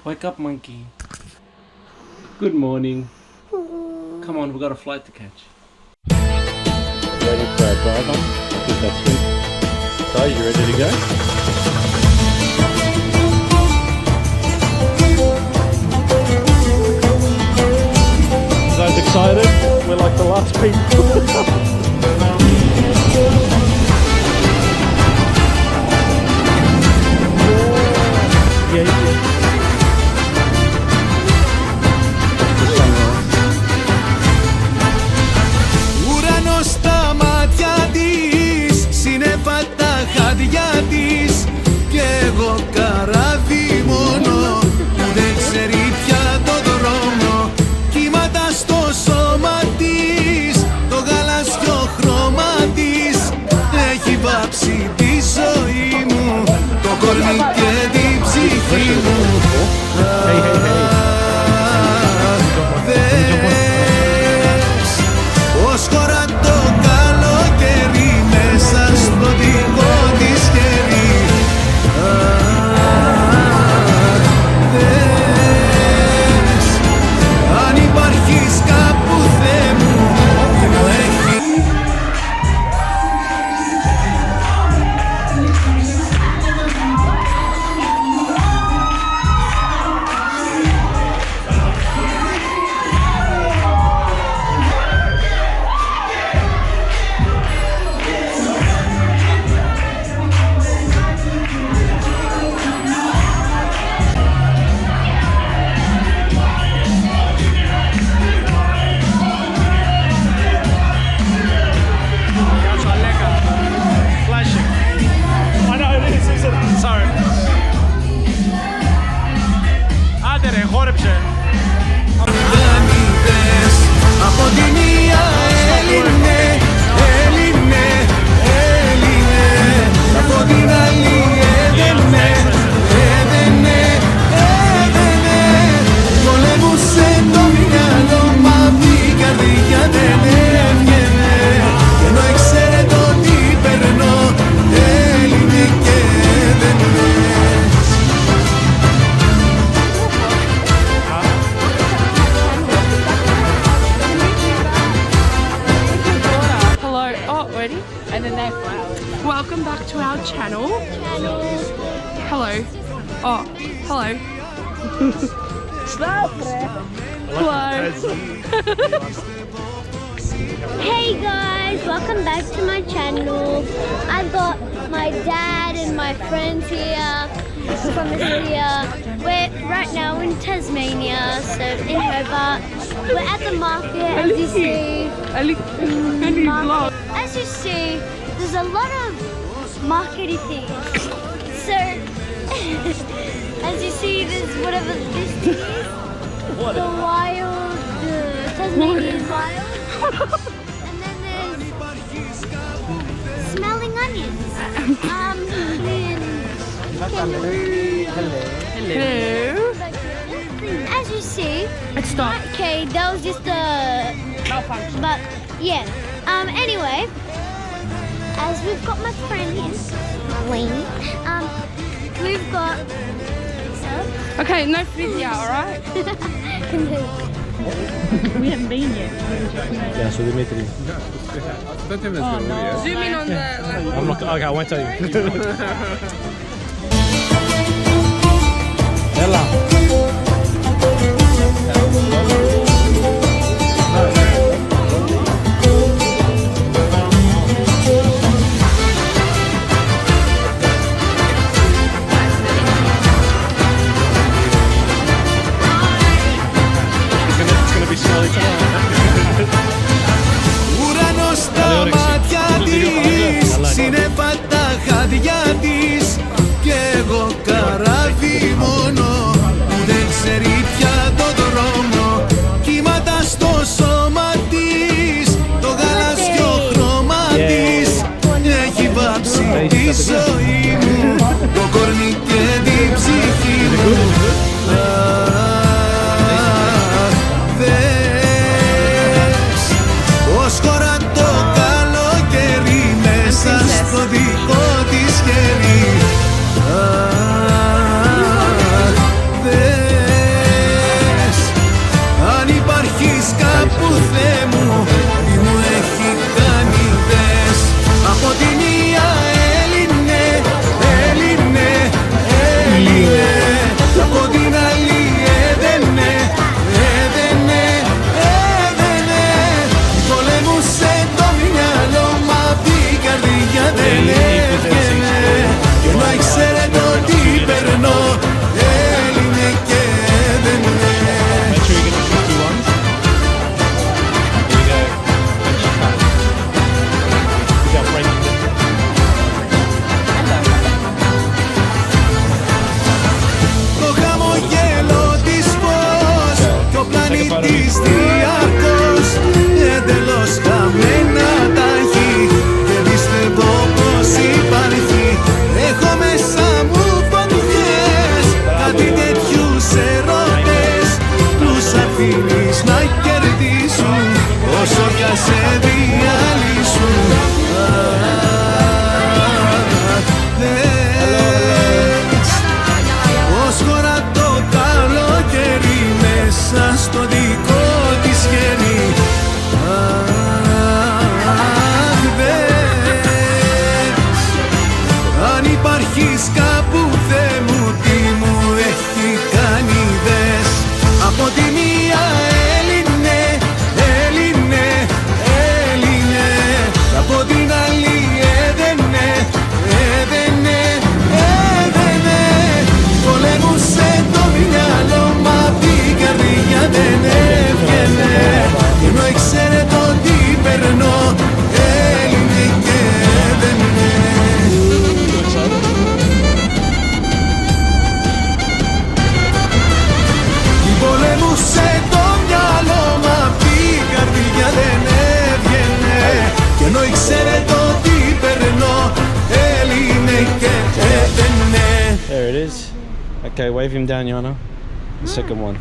Wake up, monkey. Good morning. Come on, we've got a flight to catch. Ready for our drive on? I think that's good. So, you ready to go? You guys excited? We're like the last people. Ουρανός στα μάτια της, σύννεφα τα χάδια της, κι εγώ καράβι μόνο που δεν ξέρει πια το δρόμο. Κύματα στο σώμα της, το γαλάζιο χρώμα της έχει βάψει τη ζωή μου, το κορμί και την ψυχή μου. Ως χώρα το καλοκαίρι μέσα στο δικό της χέρι. Δες, αν υπάρχεις κάπου Θεέ μου, μου έχει. Από τη μία Έλληνε, Έλληνε, Έλληνε, από την άλλη έδαινε, έδαινε, έδαινε. Πολεμούσε το μυαλό μα η καρδιά δεν έβγαινε, κι ενώ ήξερε το τι περνώ, Έλληνε και έδαινε. And then they're welcome back to our channel. Hello. Oh, hello. Hello. Hey guys, welcome back to my channel. I've got my dad and my friends here from Australia. We're right now in Tasmania, so in Hobart. We're at the market, as you see. As you see, there's a lot of markety things. So, as you see, there's whatever this thing is. The wild, Tasmanian wild. And then there's smelling onions. Hello. As you see, Let's stop. okay, that was just a Malfunction. but yeah. Anyway, as we've got my friend here, Wayne. We've got. Okay, no video, alright? We haven't been yet. Yeah, so Dimitri. Zoom in on the. I'm not. Okay, I won't tell you. Ella. Ουρανός στα μάτια της, σύννεφα τα χάδια της, κι εγώ καράβι μόνο που δεν ξέρει πια το δρόμο. Κύματα στο σώμα της, το γαλάζιο χρώμα της έχει βάψει τη ζωή μου, το κορμί και την ψυχή μου. Ως χώρα το καλοκαίρι μέσα στο δικό της χέρι. έχεις κάπου, Θεέ μου, τι μου έχει κάνει δες. Από τη μία Έλληνε, Έλληνε, Έλληνε, από την άλλη έδαινε, έδαινε, έδαινε. Πολέμουσε το μυαλό, μα την καρδιά δεν έβγαινε. Ενώ ήξερε το τι περνώ, Έλληνε και έδαινε. Πολέμουσε το μυαλό, μα την καρδιά δεν έβγαινε. Κι ενώ ήξερε το τι περνώ, Έλληνε και έδαινε. There it is. Okay, wave him down, Yana. The second one.